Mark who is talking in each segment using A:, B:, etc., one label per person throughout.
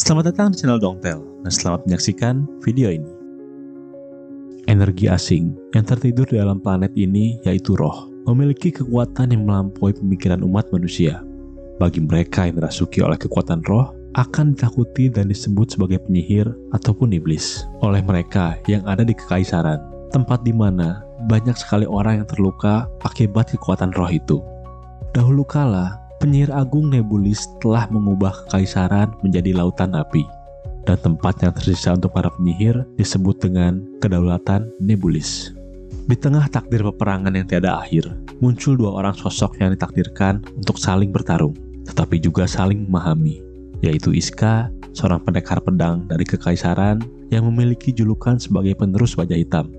A: Selamat datang di channel Dongtel dan selamat menyaksikan video ini. Energi asing yang tertidur di dalam planet ini yaitu roh, memiliki kekuatan yang melampaui pemikiran umat manusia. Bagi mereka yang dirasuki oleh kekuatan roh, akan ditakuti dan disebut sebagai penyihir ataupun iblis oleh mereka yang ada di kekaisaran, tempat di mana banyak sekali orang yang terluka akibat kekuatan roh itu. Dahulu kala, penyihir agung Nebulis telah mengubah kekaisaran menjadi lautan api, dan tempat yang tersisa untuk para penyihir disebut dengan kedaulatan Nebulis. Di tengah takdir peperangan yang tiada akhir, muncul dua orang sosok yang ditakdirkan untuk saling bertarung, tetapi juga saling memahami, yaitu Iska, seorang pendekar pedang dari kekaisaran yang memiliki julukan sebagai penerus wajah hitam.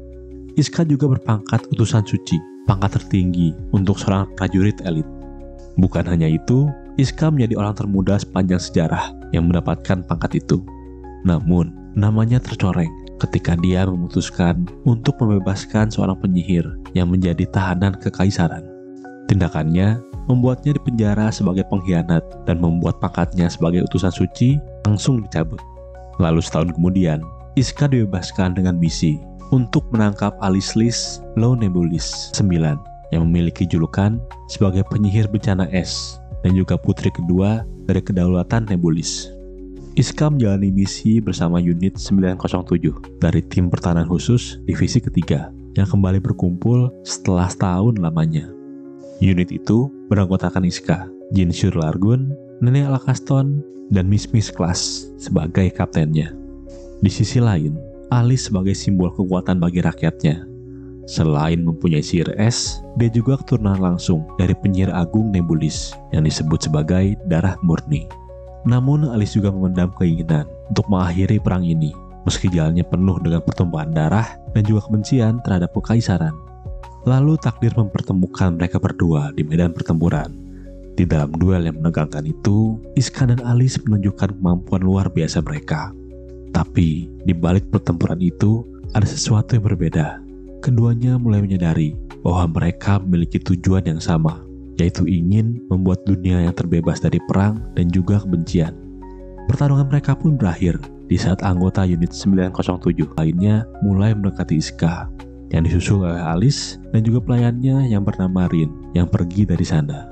A: Iska juga berpangkat utusan suci, pangkat tertinggi untuk seorang prajurit elit. Bukan hanya itu, Iska menjadi orang termuda sepanjang sejarah yang mendapatkan pangkat itu. Namun, namanya tercoreng ketika dia memutuskan untuk membebaskan seorang penyihir yang menjadi tahanan kekaisaran. Tindakannya membuatnya dipenjara sebagai pengkhianat dan membuat pangkatnya sebagai utusan suci langsung dicabut. Lalu setahun kemudian, Iska dibebaskan dengan misi untuk menangkap Alislis Low Nebulis 9 yang memiliki julukan sebagai penyihir bencana es dan juga putri kedua dari kedaulatan Nebulis. Iska menjalani misi bersama unit 907 dari tim pertahanan khusus divisi ketiga yang kembali berkumpul setelah setahun lamanya. Unit itu beranggotakan Iska, Jin Shur Largun, Nenek Alakaston, dan Miss Class sebagai kaptennya. Di sisi lain, Alice sebagai simbol kekuatan bagi rakyatnya. Selain mempunyai sihir es, dia juga keturunan langsung dari penyihir agung Nebulis yang disebut sebagai darah murni. Namun Alice juga memendam keinginan untuk mengakhiri perang ini, meski jalannya penuh dengan pertumpahan darah dan juga kebencian terhadap kekaisaran. Lalu takdir mempertemukan mereka berdua di medan pertempuran. Di dalam duel yang menegangkan itu, Iska dan Alice menunjukkan kemampuan luar biasa mereka. Tapi di balik pertempuran itu ada sesuatu yang berbeda. Keduanya mulai menyadari bahwa mereka memiliki tujuan yang sama, yaitu ingin membuat dunia yang terbebas dari perang dan juga kebencian. Pertarungan mereka pun berakhir di saat anggota unit 907 lainnya mulai mendekati Iska, yang disusul oleh Alice dan juga pelayannya yang bernama Rin yang pergi dari sana.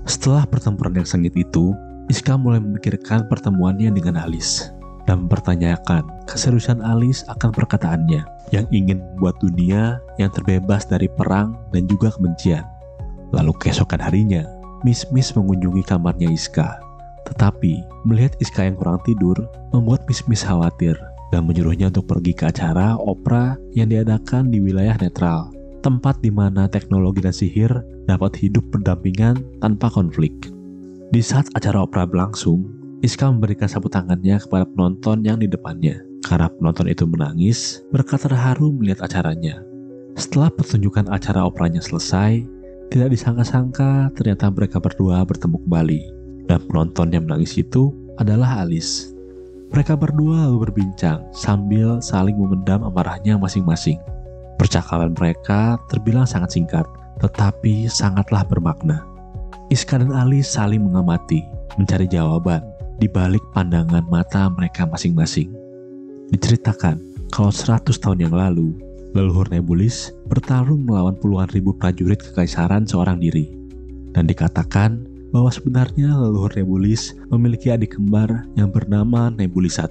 A: Setelah pertempuran yang sengit itu, Iska mulai memikirkan pertemuannya dengan Alice dan mempertanyakan keseriusan Alice akan perkataannya yang ingin membuat dunia yang terbebas dari perang dan juga kebencian. Lalu keesokan harinya, Miss mengunjungi kamarnya Iska. Tetapi melihat Iska yang kurang tidur membuat Miss khawatir dan menyuruhnya untuk pergi ke acara opera yang diadakan di wilayah netral, tempat di mana teknologi dan sihir dapat hidup berdampingan tanpa konflik. Di saat acara opera berlangsung, Iska memberikan sapu tangannya kepada penonton yang di depannya, karena penonton itu menangis berkat terharu melihat acaranya. Setelah pertunjukan acara operanya selesai, tidak disangka-sangka ternyata mereka berdua bertemu kembali, dan penonton yang menangis itu adalah Alice. Mereka berdua lalu berbincang sambil saling memendam amarahnya masing-masing. Percakapan mereka terbilang sangat singkat, tetapi sangatlah bermakna. Iska dan Alice saling mengamati, mencari jawaban di balik pandangan mata mereka masing-masing. Diceritakan kalau 100 tahun yang lalu, leluhur Nebulis bertarung melawan puluhan ribu prajurit kekaisaran seorang diri. Dan dikatakan bahwa sebenarnya leluhur Nebulis memiliki adik kembar yang bernama Nebulis I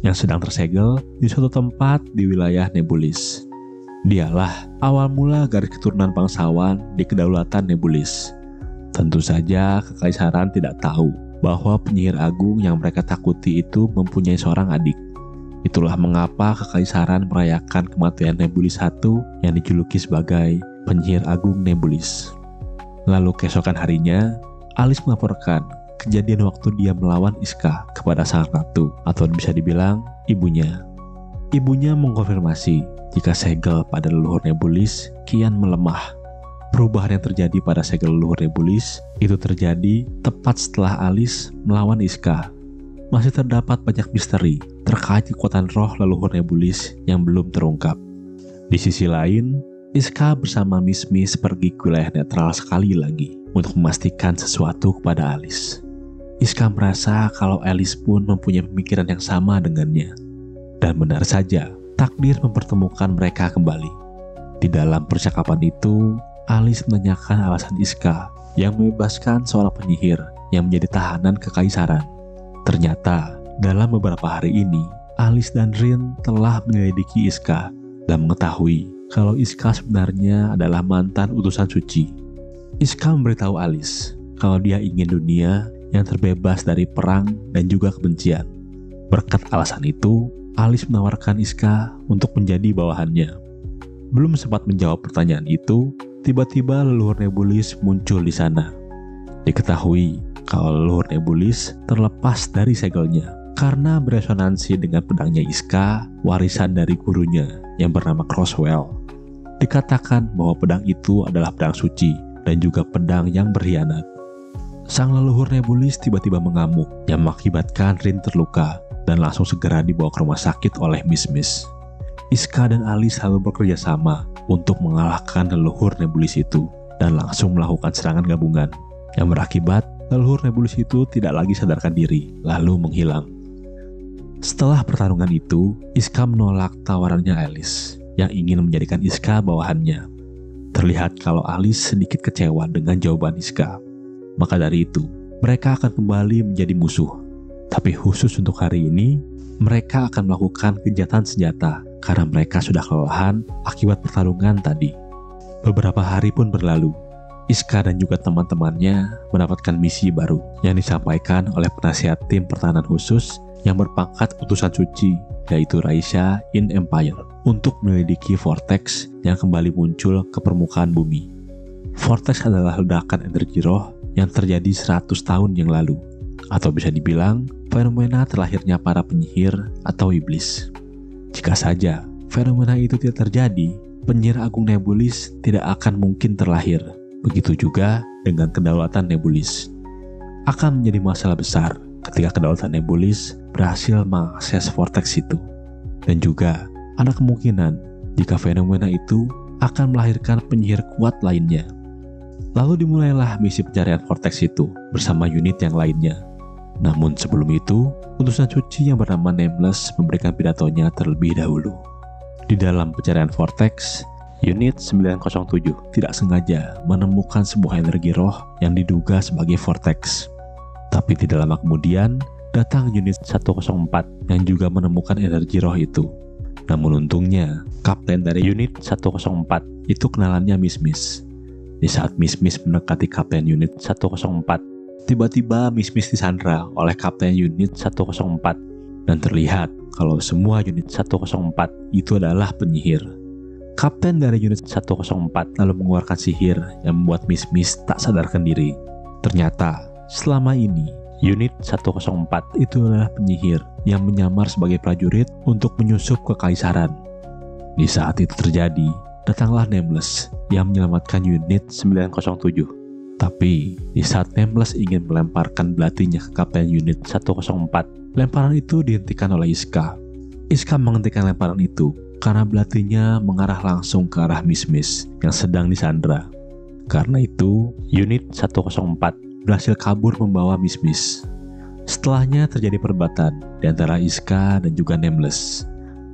A: yang sedang tersegel di suatu tempat di wilayah Nebulis. Dialah awal mula garis keturunan bangsawan di kedaulatan Nebulis. Tentu saja kekaisaran tidak tahu bahwa penyihir agung yang mereka takuti itu mempunyai seorang adik. Itulah mengapa kekaisaran merayakan kematian Nebulis I yang dijuluki sebagai penyihir agung Nebulis. Lalu keesokan harinya, Alice melaporkan kejadian waktu dia melawan Iska kepada sang ratu, atau bisa dibilang ibunya. Ibunya mengkonfirmasi jika segel pada leluhur Nebulis kian melemah. Perubahan yang terjadi pada segel leluhur Nebulis itu terjadi tepat setelah Alice melawan Iska. Masih terdapat banyak misteri terkait kekuatan roh leluhur Nebulis yang belum terungkap. Di sisi lain, Iska bersama Miss pergi ke wilayah netral sekali lagi untuk memastikan sesuatu kepada Alice. Iska merasa kalau Alice pun mempunyai pemikiran yang sama dengannya. Dan benar saja, takdir mempertemukan mereka kembali. Di dalam percakapan itu, Alice menanyakan alasan Iska yang membebaskan seorang penyihir yang menjadi tahanan kekaisaran. Ternyata, dalam beberapa hari ini, Alice dan Rin telah menyelidiki Iska dan mengetahui kalau Iska sebenarnya adalah mantan utusan suci. Iska memberitahu Alice kalau dia ingin dunia yang terbebas dari perang dan juga kebencian. Berkat alasan itu, Alice menawarkan Iska untuk menjadi bawahannya. Belum sempat menjawab pertanyaan itu, tiba-tiba leluhur Nebulis muncul di sana. Diketahui kalau leluhur Nebulis terlepas dari segelnya karena beresonansi dengan pedangnya Iska, warisan dari gurunya yang bernama Crosswell. Dikatakan bahwa pedang itu adalah pedang suci dan juga pedang yang berkhianat. Sang leluhur Nebulis tiba-tiba mengamuk yang mengakibatkan Rin terluka dan langsung segera dibawa ke rumah sakit oleh Miss. Iska dan Alice selalu bekerja sama untuk mengalahkan leluhur Nebulis itu dan langsung melakukan serangan gabungan yang berakibat leluhur Nebulis itu tidak lagi sadarkan diri lalu menghilang. Setelah pertarungan itu, Iska menolak tawarannya Alice yang ingin menjadikan Iska bawahannya. Terlihat kalau Alice sedikit kecewa dengan jawaban Iska. Maka dari itu, mereka akan kembali menjadi musuh. Tapi khusus untuk hari ini, mereka akan melakukan gencatan senjata karena mereka sudah kelelahan akibat pertarungan tadi. Beberapa hari pun berlalu. Iska dan juga teman-temannya mendapatkan misi baru yang disampaikan oleh penasihat tim pertahanan khusus yang berpangkat utusan suci, yaitu Raisya in Empire, untuk menyelidiki vortex yang kembali muncul ke permukaan bumi. Vortex adalah ledakan energi roh yang terjadi 100 tahun yang lalu, atau bisa dibilang fenomena terlahirnya para penyihir atau iblis. Jika saja fenomena itu tidak terjadi, penyihir agung Nebulis tidak akan mungkin terlahir. Begitu juga dengan kedaulatan Nebulis. Akan menjadi masalah besar ketika kedaulatan Nebulis berhasil mengakses vortex itu. Dan juga ada kemungkinan jika fenomena itu akan melahirkan penyihir kuat lainnya. Lalu dimulailah misi pencarian vortex itu bersama unit yang lainnya. Namun sebelum itu, utusan suci yang bernama Nameless memberikan pidatonya terlebih dahulu. Di dalam pencarian vortex, unit 907 tidak sengaja menemukan sebuah energi roh yang diduga sebagai vortex. Tapi tidak lama kemudian, datang unit 104 yang juga menemukan energi roh itu. Namun untungnya, kapten dari unit 104 itu kenalannya Miss. Di saat Miss mendekati kapten unit 104, tiba-tiba Miss disandra oleh kapten unit 104 dan terlihat kalau semua unit 104 itu adalah penyihir. Kapten dari unit 104 lalu mengeluarkan sihir yang membuat Miss tak sadarkan diri. Ternyata selama ini unit 104 itu adalah penyihir yang menyamar sebagai prajurit untuk menyusup kekaisaran. Di saat itu terjadi, datanglah Nameless yang menyelamatkan unit 907. Tapi, di saat Nameless ingin melemparkan belatinya ke kapten unit 104, lemparan itu dihentikan oleh Iska. Iska menghentikan lemparan itu karena belatinya mengarah langsung ke arah Miss yang sedang disandra. Karena itu, unit 104 berhasil kabur membawa Miss. Setelahnya terjadi perdebatan di antara Iska dan juga Nameless.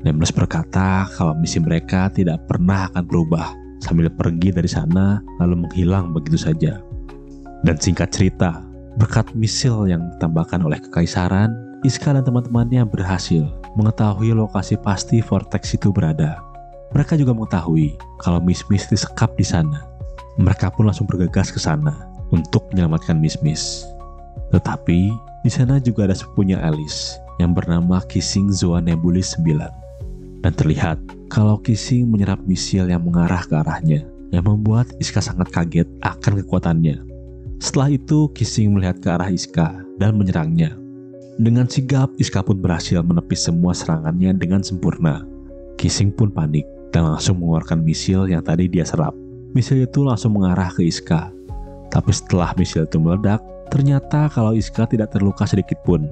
A: Nameless berkata kalau misi mereka tidak pernah akan berubah sambil pergi dari sana lalu menghilang begitu saja. Dan singkat cerita, berkat misil yang ditambahkan oleh kekaisaran, Iska dan teman-temannya berhasil mengetahui lokasi pasti vortex itu berada. Mereka juga mengetahui kalau Miss disekap di sana. Mereka pun langsung bergegas ke sana untuk menyelamatkan Miss. Tetapi di sana juga ada sepupunya Alice yang bernama Kissing Zoa Nebulis 9. Dan terlihat kalau Kissing menyerap misil yang mengarah ke arahnya, yang membuat Iska sangat kaget akan kekuatannya. Setelah itu, Kissing melihat ke arah Iska dan menyerangnya. Dengan sigap, Iska pun berhasil menepis semua serangannya dengan sempurna. Kissing pun panik dan langsung mengeluarkan misil yang tadi dia serap. Misil itu langsung mengarah ke Iska. Tapi setelah misil itu meledak, ternyata kalau Iska tidak terluka sedikit pun.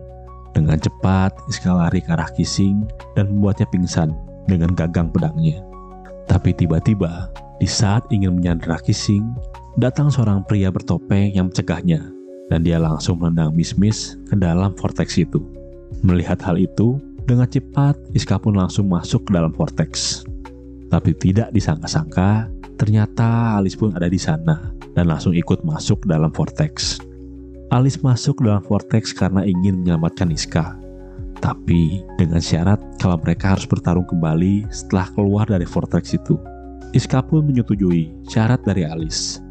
A: Dengan cepat, Iska lari ke arah Kissing dan membuatnya pingsan dengan gagang pedangnya. Tapi tiba-tiba, di saat ingin menyandera Kissing, datang seorang pria bertopeng yang mencegahnya. dan dia langsung menendang Miss ke dalam vortex itu. Melihat hal itu, dengan cepat Iska pun langsung masuk ke dalam vortex. Tapi tidak disangka-sangka, ternyata Alice pun ada di sana dan langsung ikut masuk ke dalam vortex. Alice masuk ke dalam vortex karena ingin menyelamatkan Iska. Tapi dengan syarat kalau mereka harus bertarung kembali setelah keluar dari vortex itu. Iska pun menyetujui syarat dari Alice.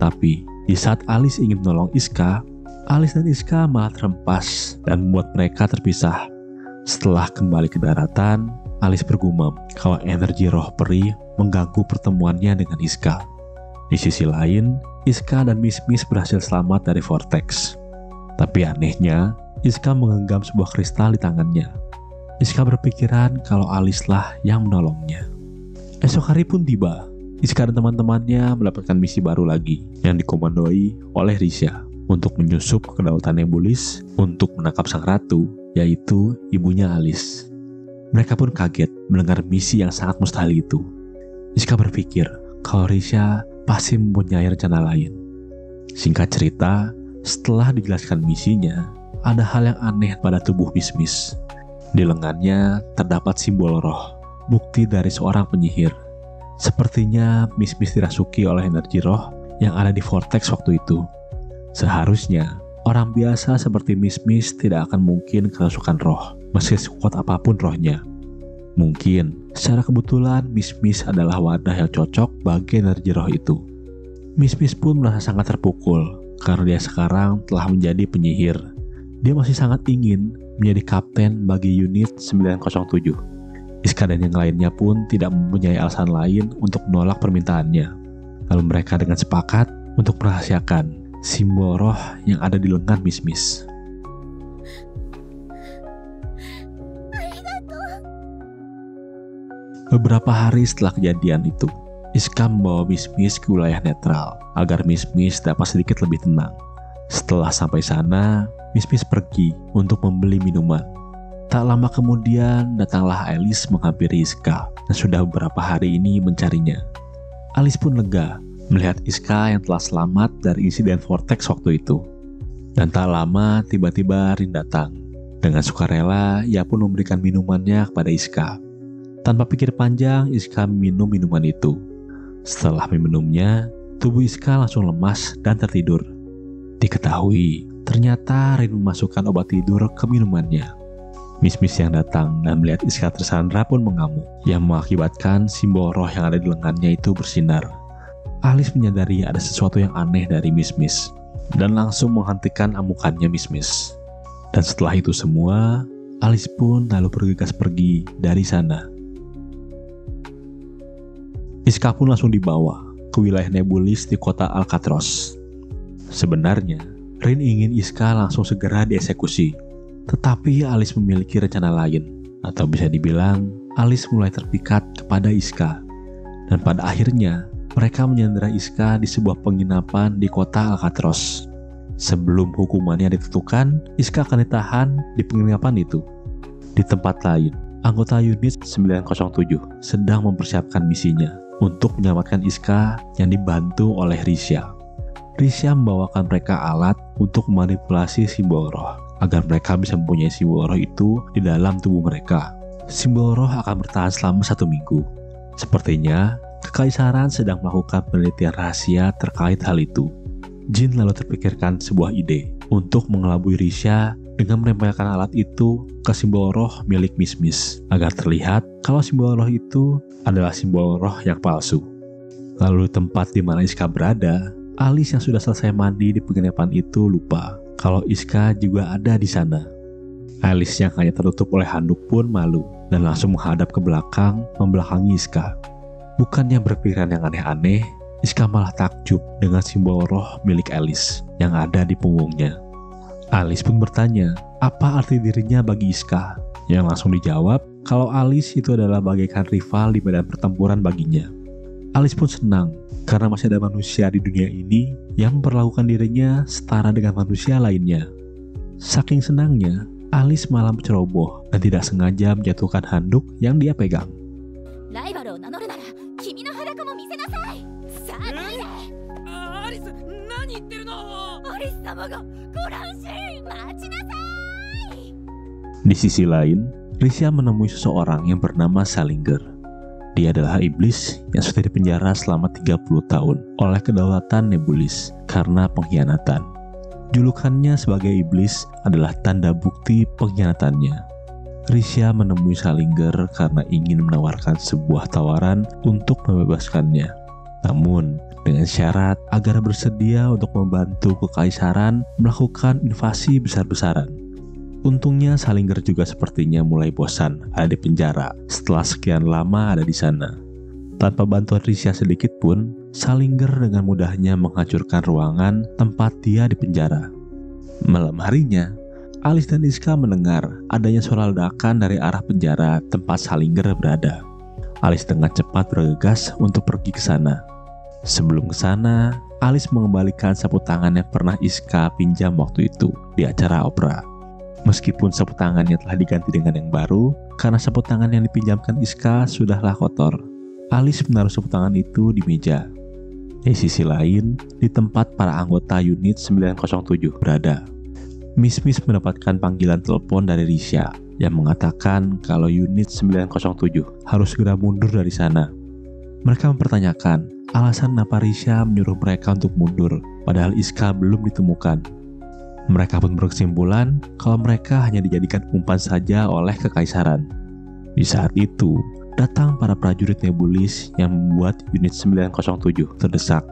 A: Tapi di saat Alice ingin menolong Iska, Alice dan Iska malah terhempas dan membuat mereka terpisah. Setelah kembali ke daratan, Alice bergumam kalau energi roh peri mengganggu pertemuannya dengan Iska. Di sisi lain, Iska dan Miss berhasil selamat dari vortex. Tapi anehnya, Iska menggenggam sebuah kristal di tangannya. Iska berpikiran kalau Alice lah yang menolongnya. Esok hari pun tiba. Iska dan teman-temannya mendapatkan misi baru lagi yang dikomandoi oleh Risha untuk menyusup ke kedaulatan Nebulis untuk menangkap sang ratu, yaitu ibunya Alice. Mereka pun kaget mendengar misi yang sangat mustahil itu. Iska berpikir kalau Risha pasti mempunyai rencana lain. Singkat cerita, setelah dijelaskan misinya, ada hal yang aneh pada tubuh Miss. Di lengannya terdapat simbol roh, bukti dari seorang penyihir. Sepertinya Miss dirasuki oleh energi roh yang ada di vortex waktu itu. Seharusnya, orang biasa seperti Miss tidak akan mungkin kerasukan roh, meski sekuat apapun rohnya. Mungkin, secara kebetulan Miss adalah wadah yang cocok bagi energi roh itu. Miss pun merasa sangat terpukul, karena dia sekarang telah menjadi penyihir. Dia masih sangat ingin menjadi kapten bagi unit 907. Iska dan yang lainnya pun tidak mempunyai alasan lain untuk menolak permintaannya. Lalu mereka dengan sepakat untuk merahasiakan simbol roh yang ada di lengan Miss. Beberapa hari setelah kejadian itu, Iska membawa Miss ke wilayah netral agar Miss dapat sedikit lebih tenang. Setelah sampai sana, Miss pergi untuk membeli minuman. Tak lama kemudian, datanglah Alice menghampiri Iska dan sudah beberapa hari ini mencarinya. Alice pun lega melihat Iska yang telah selamat dari insiden vortex waktu itu. Dan tak lama, tiba-tiba Rin datang. Dengan sukarela, ia pun memberikan minumannya kepada Iska. Tanpa pikir panjang, Iska minum minuman itu. Setelah meminumnya, tubuh Iska langsung lemas dan tertidur. Diketahui, ternyata Rin memasukkan obat tidur ke minumannya. Miss yang datang dan melihat Iska tersandra pun mengamuk, yang mengakibatkan simbol roh yang ada di lengannya itu bersinar. Alice menyadari ada sesuatu yang aneh dari Miss dan langsung menghentikan amukannya Miss. Dan setelah itu semua, Alice pun lalu bergegas pergi dari sana. Iska pun langsung dibawa ke wilayah Nebulis di kota Alcatraz. Sebenarnya, Rin ingin Iska langsung segera dieksekusi. Tetapi Alice memiliki rencana lain, atau bisa dibilang Alice mulai terpikat kepada Iska. Dan pada akhirnya, mereka menyandera Iska di sebuah penginapan di kota Alcatraz. Sebelum hukumannya ditentukan, Iska akan ditahan di penginapan itu. Di tempat lain, anggota unit 907 sedang mempersiapkan misinya untuk menyelamatkan Iska yang dibantu oleh Risha. Risha membawakan mereka alat untuk memanipulasi simbol roh, agar mereka bisa mempunyai simbol roh itu di dalam tubuh mereka. Simbol roh akan bertahan selama 1 minggu. Sepertinya, Kekaisaran sedang melakukan penelitian rahasia terkait hal itu. Jin lalu terpikirkan sebuah ide untuk mengelabui Risha dengan menempelkan alat itu ke simbol roh milik Miss agar terlihat kalau simbol roh itu adalah simbol roh yang palsu. Lalu di tempat di mana Iska berada, Alice yang sudah selesai mandi di penginapan itu lupa kalau Iska juga ada di sana. Alice yang hanya tertutup oleh handuk pun malu dan langsung menghadap ke belakang membelakangi Iska. Bukannya berpikiran yang aneh-aneh, Iska malah takjub dengan simbol roh milik Alice yang ada di punggungnya. Alice pun bertanya, apa arti dirinya bagi Iska? Yang langsung dijawab kalau Alice itu adalah bagaikan rival di medan pertempuran baginya. Alice pun senang karena masih ada manusia di dunia ini yang memperlakukan dirinya setara dengan manusia lainnya. Saking senangnya, Alice malah menceroboh dan tidak sengaja menjatuhkan handuk yang dia pegang. Di sisi lain, Risia menemui seseorang yang bernama Salinger. Dia adalah iblis yang sudah dipenjara selama 30 tahun oleh kedaulatan Nebulis karena pengkhianatan. Julukannya sebagai iblis adalah tanda bukti pengkhianatannya. Risia menemui Salinger karena ingin menawarkan sebuah tawaran untuk membebaskannya. Namun, dengan syarat agar bersedia untuk membantu kekaisaran melakukan invasi besar-besaran. Untungnya Salinger juga sepertinya mulai bosan ada di penjara setelah sekian lama ada di sana. Tanpa bantuan Risia sedikit pun, Salinger dengan mudahnya menghancurkan ruangan tempat dia di penjara. Malam harinya, Alice dan Iska mendengar adanya suara ledakan dari arah penjara tempat Salinger berada. Alice dengan cepat bergegas untuk pergi ke sana. Sebelum ke sana, Alice mengembalikan sapu tangan yang pernah Iska pinjam waktu itu di acara opera. Meskipun sapu tangannya telah diganti dengan yang baru, karena sapu tangan yang dipinjamkan Iska sudahlah kotor. Alice menaruh sapu tangan itu di meja. Di sisi lain, di tempat para anggota unit 907 berada, Miss mendapatkan panggilan telepon dari Risia yang mengatakan kalau unit 907 harus segera mundur dari sana. Mereka mempertanyakan alasan kenapa Risia menyuruh mereka untuk mundur, padahal Iska belum ditemukan. Mereka pun berkesimpulan kalau mereka hanya dijadikan umpan saja oleh kekaisaran. Di saat itu, datang para prajurit Nebulis yang membuat unit 907 terdesak.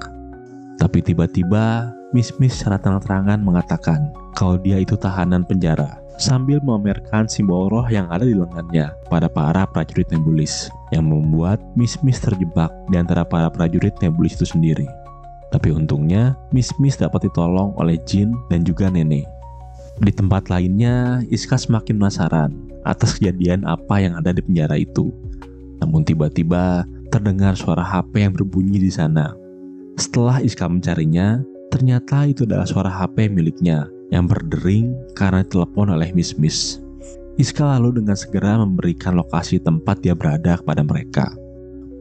A: Tapi tiba-tiba, Miss secara terang-terangan mengatakan kalau dia itu tahanan penjara, sambil memamerkan simbol roh yang ada di lengannya pada para prajurit Nebulis, yang membuat Miss terjebak di antara para prajurit Nebulis itu sendiri. Tapi untungnya, Miss dapat ditolong oleh Jin dan juga Nenek. Di tempat lainnya, Iska semakin penasaran atas kejadian apa yang ada di penjara itu. Namun tiba-tiba terdengar suara HP yang berbunyi di sana. Setelah Iska mencarinya, ternyata itu adalah suara HP miliknya yang berdering karena ditelepon oleh Miss. Iska lalu dengan segera memberikan lokasi tempat dia berada kepada mereka.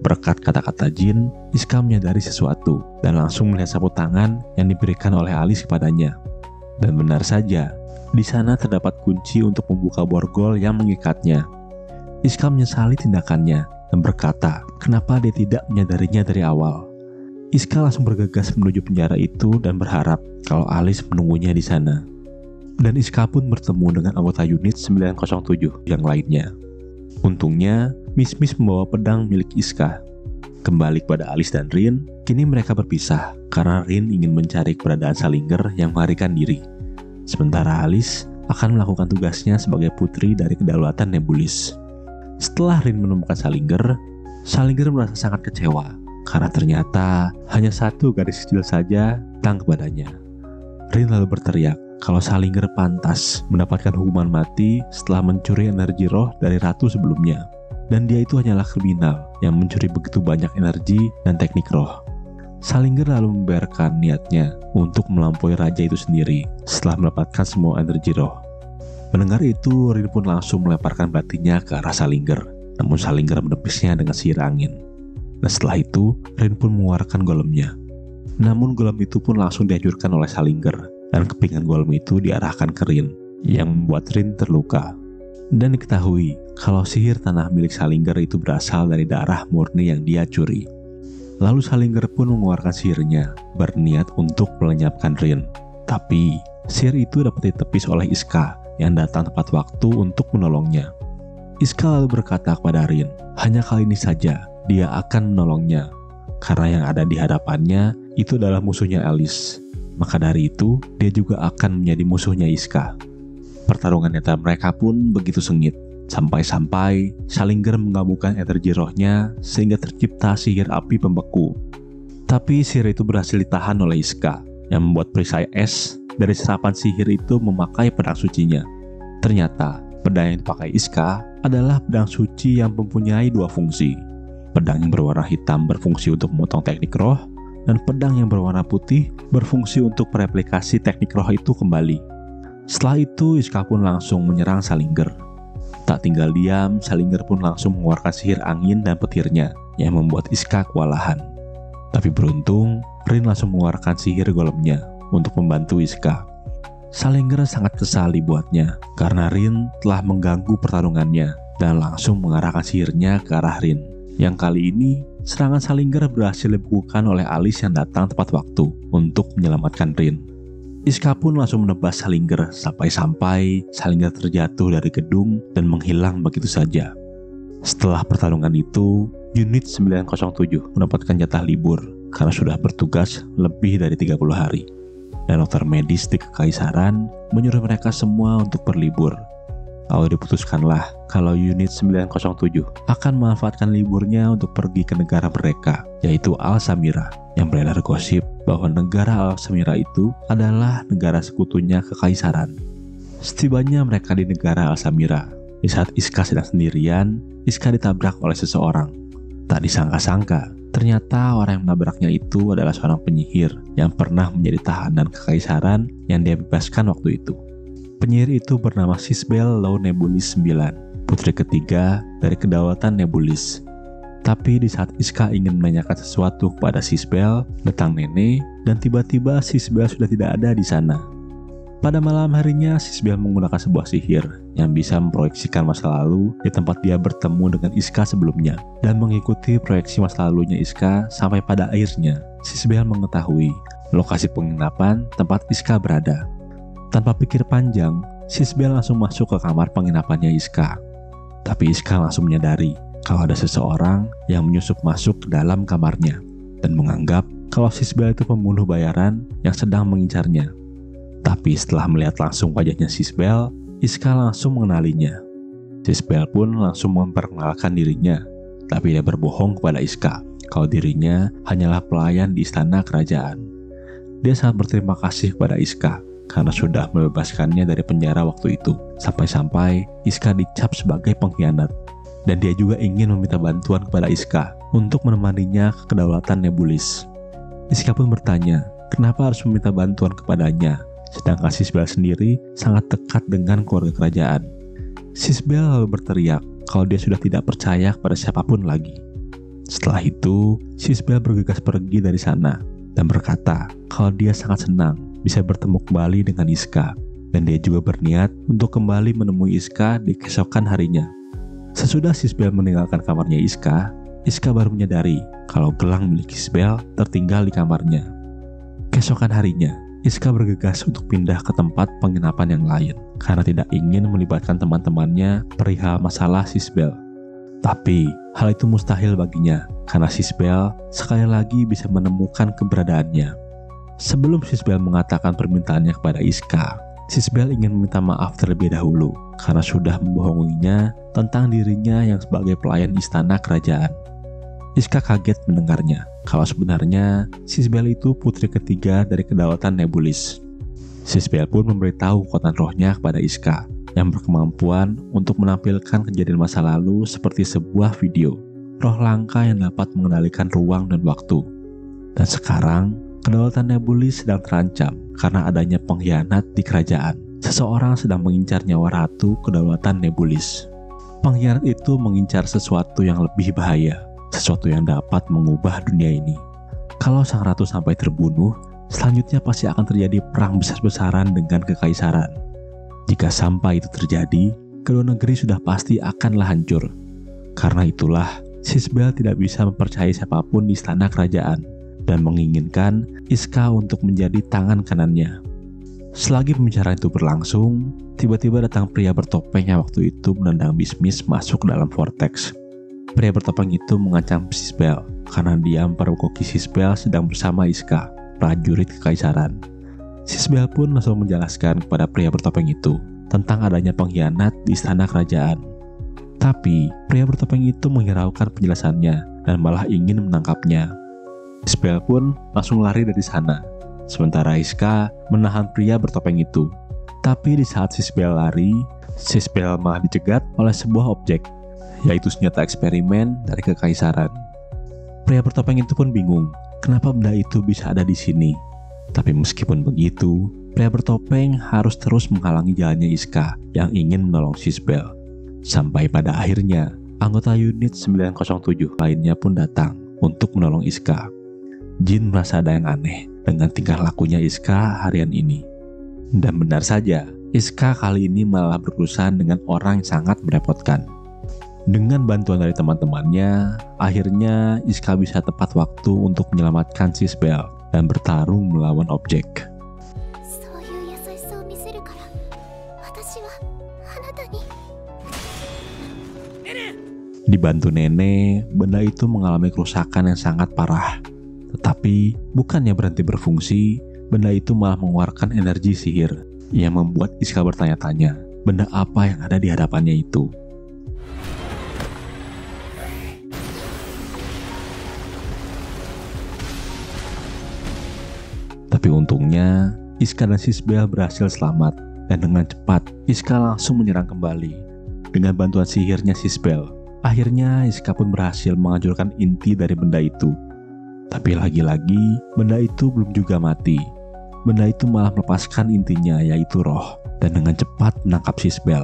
A: Berkat kata-kata Jin, Iska menyadari sesuatu dan langsung melihat sapu tangan yang diberikan oleh Alice kepadanya. Dan benar saja, di sana terdapat kunci untuk membuka borgol yang mengikatnya. Iska menyesali tindakannya dan berkata, kenapa dia tidak menyadarinya dari awal. Iska langsung bergegas menuju penjara itu dan berharap kalau Alice menunggunya di sana. Dan Iska pun bertemu dengan anggota unit 907 yang lainnya. Untungnya, Miss membawa pedang milik Iska. Kembali kepada Alice dan Rin, kini mereka berpisah karena Rin ingin mencari keberadaan Salinger yang melarikan diri. Sementara Alice akan melakukan tugasnya sebagai putri dari kedaulatan Nebulis. Setelah Rin menemukan Salinger merasa sangat kecewa karena ternyata hanya satu garis kecil saja datang kepadanya. Rin lalu berteriak kalau Salinger pantas mendapatkan hukuman mati setelah mencuri energi roh dari ratu sebelumnya. Dan dia itu hanyalah kriminal yang mencuri begitu banyak energi dan teknik roh. Salinger lalu membiarkan niatnya untuk melampaui raja itu sendiri setelah mendapatkan semua energi roh. Mendengar itu, Rin pun langsung melemparkan batinnya ke arah Salinger. Namun Salinger menepisnya dengan sihir angin. Dan setelah itu, Rin pun mengeluarkan golemnya. Namun golem itu pun langsung dihancurkan oleh Salinger. Dan kepingan golem itu diarahkan ke Rin, yang membuat Rin terluka. Dan diketahui kalau sihir tanah milik Salinger itu berasal dari darah murni yang dia curi. Lalu Salinger pun mengeluarkan sihirnya, berniat untuk melenyapkan Rin. Tapi sihir itu dapat ditepis oleh Iska yang datang tepat waktu untuk menolongnya. Iska lalu berkata kepada Rin, hanya kali ini saja dia akan menolongnya, karena yang ada di hadapannya itu adalah musuhnya Alice. Maka dari itu, dia juga akan menjadi musuhnya Iska. Pertarungan antara mereka pun begitu sengit, sampai-sampai Salinger menggabungkan energi rohnya sehingga tercipta sihir api pembeku. Tapi sihir itu berhasil ditahan oleh Iska, yang membuat perisai es dari serapan sihir itu memakai pedang sucinya. Ternyata, pedang yang dipakai Iska adalah pedang suci yang mempunyai dua fungsi. Pedang yang berwarna hitam berfungsi untuk memotong teknik roh, dan pedang yang berwarna putih berfungsi untuk mereplikasi teknik roh itu kembali. Setelah itu, Iska pun langsung menyerang Salinger. Tak tinggal diam, Salinger pun langsung mengeluarkan sihir angin dan petirnya yang membuat Iska kewalahan. Tapi beruntung, Rin langsung mengeluarkan sihir golemnya untuk membantu Iska. Salinger sangat kesal dibuatnya karena Rin telah mengganggu pertarungannya dan langsung mengarahkan sihirnya ke arah Rin. Yang kali ini, serangan Salinger berhasil dibukukan oleh Alice yang datang tepat waktu untuk menyelamatkan Rin. Iska pun langsung menebas Salinger sampai-sampai Salinger terjatuh dari gedung dan menghilang begitu saja. Setelah pertarungan itu, unit 907 mendapatkan jatah libur karena sudah bertugas lebih dari 30 hari. Dan dokter medis di Kekaisaran menyuruh mereka semua untuk berlibur. Lalu diputuskanlah kalau unit 907 akan memanfaatkan liburnya untuk pergi ke negara mereka, yaitu Alsamira, yang beredar gosip bahwa negara Alsamira itu adalah negara sekutunya Kekaisaran. Setibanya mereka di negara Alsamira, di saat Iska sedang sendirian, Iska ditabrak oleh seseorang. Tak disangka-sangka, ternyata orang yang menabraknya itu adalah seorang penyihir yang pernah menjadi tahanan Kekaisaran yang dia bebaskan waktu itu. Penyihir itu bernama Sisbel Law Nebulis IX, putri ketiga dari kedaulatan Nebulis. Tapi di saat Iska ingin menanyakan sesuatu kepada Sisbel, datang nenek dan tiba-tiba Sisbel sudah tidak ada di sana. Pada malam harinya, Sisbel menggunakan sebuah sihir yang bisa memproyeksikan masa lalu di tempat dia bertemu dengan Iska sebelumnya dan mengikuti proyeksi masa lalunya Iska sampai pada akhirnya Sisbel mengetahui lokasi penginapan tempat Iska berada. Tanpa pikir panjang, Sisbel langsung masuk ke kamar penginapannya Iska. Tapi Iska langsung menyadari kalau ada seseorang yang menyusup masuk ke dalam kamarnya dan menganggap kalau Sisbel itu pembunuh bayaran yang sedang mengincarnya. Tapi setelah melihat langsung wajahnya Sisbel, Iska langsung mengenalinya. Sisbel pun langsung memperkenalkan dirinya, tapi dia berbohong kepada Iska kalau dirinya hanyalah pelayan di istana kerajaan. Dia sangat berterima kasih kepada Iska karena sudah membebaskannya dari penjara waktu itu, sampai-sampai Iska dicap sebagai pengkhianat. Dan dia juga ingin meminta bantuan kepada Iska untuk menemaninya ke kedaulatan Nebulis. Iska pun bertanya, kenapa harus meminta bantuan kepadanya, sedangkan Sisbel sendiri sangat dekat dengan keluarga kerajaan. Sisbel lalu berteriak kalau dia sudah tidak percaya kepada siapapun lagi. Setelah itu, Sisbel bergegas pergi dari sana dan berkata kalau dia sangat senang bisa bertemu kembali dengan Iska, dan dia juga berniat untuk kembali menemui Iska di keesokan harinya. Sesudah Sisbel meninggalkan kamarnya Iska, Iska baru menyadari kalau gelang milik Sisbel tertinggal di kamarnya. Keesokan harinya, Iska bergegas untuk pindah ke tempat penginapan yang lain karena tidak ingin melibatkan teman-temannya perihal masalah Sisbel. Tapi hal itu mustahil baginya karena Sisbel sekali lagi bisa menemukan keberadaannya. Sebelum Sisbel mengatakan permintaannya kepada Iska, Sisbel ingin meminta maaf terlebih dahulu karena sudah membohonginya tentang dirinya yang sebagai pelayan istana kerajaan. Iska kaget mendengarnya kalau sebenarnya Sisbel itu putri ketiga dari kedaulatan Nebulis. Sisbel pun memberitahu kekuatan rohnya kepada Iska yang berkemampuan untuk menampilkan kejadian masa lalu seperti sebuah video, roh langka yang dapat mengendalikan ruang dan waktu. Dan sekarang, kedaulatan Nebulis sedang terancam karena adanya pengkhianat di kerajaan. Seseorang sedang mengincar nyawa ratu kedaulatan Nebulis. Pengkhianat itu mengincar sesuatu yang lebih bahaya, sesuatu yang dapat mengubah dunia ini. Kalau sang ratu sampai terbunuh, selanjutnya pasti akan terjadi perang besar-besaran dengan Kekaisaran. Jika sampai itu terjadi, kedua negeri sudah pasti akanlah hancur. Karena itulah, Sisbel tidak bisa mempercayai siapapun di istana kerajaan dan menginginkan Iska untuk menjadi tangan kanannya. Selagi pembicaraan itu berlangsung, tiba-tiba datang pria bertopeng yang waktu itu menendang bismis masuk ke dalam vortex. Pria bertopeng itu mengancam Sisbel karena dia mempergoki Sisbel sedang bersama Iska, prajurit Kekaisaran. Sisbel pun langsung menjelaskan kepada pria bertopeng itu tentang adanya pengkhianat di istana kerajaan. Tapi pria bertopeng itu menghiraukan penjelasannya dan malah ingin menangkapnya. Sisbel pun langsung lari dari sana, sementara Iska menahan pria bertopeng itu. Tapi di saat Sisbel lari, Sisbel malah dicegat oleh sebuah objek, yaitu senjata eksperimen dari Kekaisaran. Pria bertopeng itu pun bingung kenapa benda itu bisa ada di sini. Tapi meskipun begitu, pria bertopeng harus terus menghalangi jalannya Iska yang ingin menolong Sisbel. Sampai pada akhirnya, anggota unit 907 lainnya pun datang untuk menolong Iska. Jin merasa ada yang aneh dengan tingkah lakunya Iska harian ini. Dan benar saja, Iska kali ini malah berurusan dengan orang yang sangat merepotkan. Dengan bantuan dari teman-temannya, akhirnya Iska bisa tepat waktu untuk menyelamatkan Sisbel dan bertarung melawan objek. Dibantu nenek, benda itu mengalami kerusakan yang sangat parah. Tetapi bukannya berhenti berfungsi, benda itu malah mengeluarkan energi sihir yang membuat Iska bertanya-tanya, benda apa yang ada di hadapannya itu. Tapi untungnya, Iska dan Sisbel berhasil selamat, dan dengan cepat, Iska langsung menyerang kembali. Dengan bantuan sihirnya Sisbel, akhirnya Iska pun berhasil menghancurkan inti dari benda itu. Tapi lagi-lagi, benda itu belum juga mati. Benda itu malah melepaskan intinya, yaitu roh, dan dengan cepat menangkap Sisbel.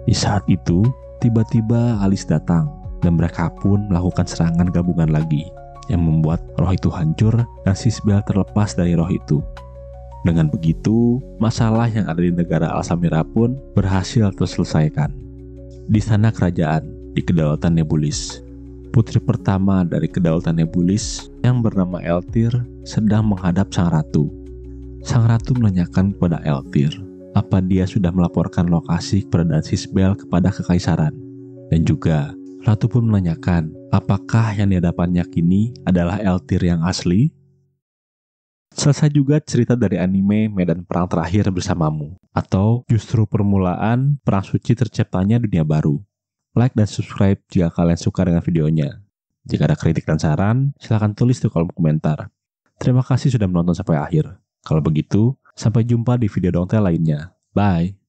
A: Di saat itu, tiba-tiba Alice datang, dan mereka pun melakukan serangan gabungan lagi, yang membuat roh itu hancur dan Sisbel terlepas dari roh itu. Dengan begitu, masalah yang ada di negara Alsamira pun berhasil terselesaikan. Di sana kerajaan, di kedaulatan Nebulis. Putri pertama dari kedaulatan Nebulis yang bernama Eltir sedang menghadap sang ratu. Sang ratu menanyakan kepada Eltir, apa dia sudah melaporkan lokasi keberadaan Sisbel kepada kekaisaran. Dan juga, ratu pun menanyakan, apakah yang dihadapannya kini adalah Eltir yang asli? Selesai juga cerita dari anime Medan Perang Terakhir Bersamamu, atau justru permulaan perang suci terciptanya dunia baru. Like dan subscribe jika kalian suka dengan videonya. Jika ada kritik dan saran, silahkan tulis di kolom komentar. Terima kasih sudah menonton sampai akhir. Kalau begitu, sampai jumpa di video dongeng lainnya. Bye!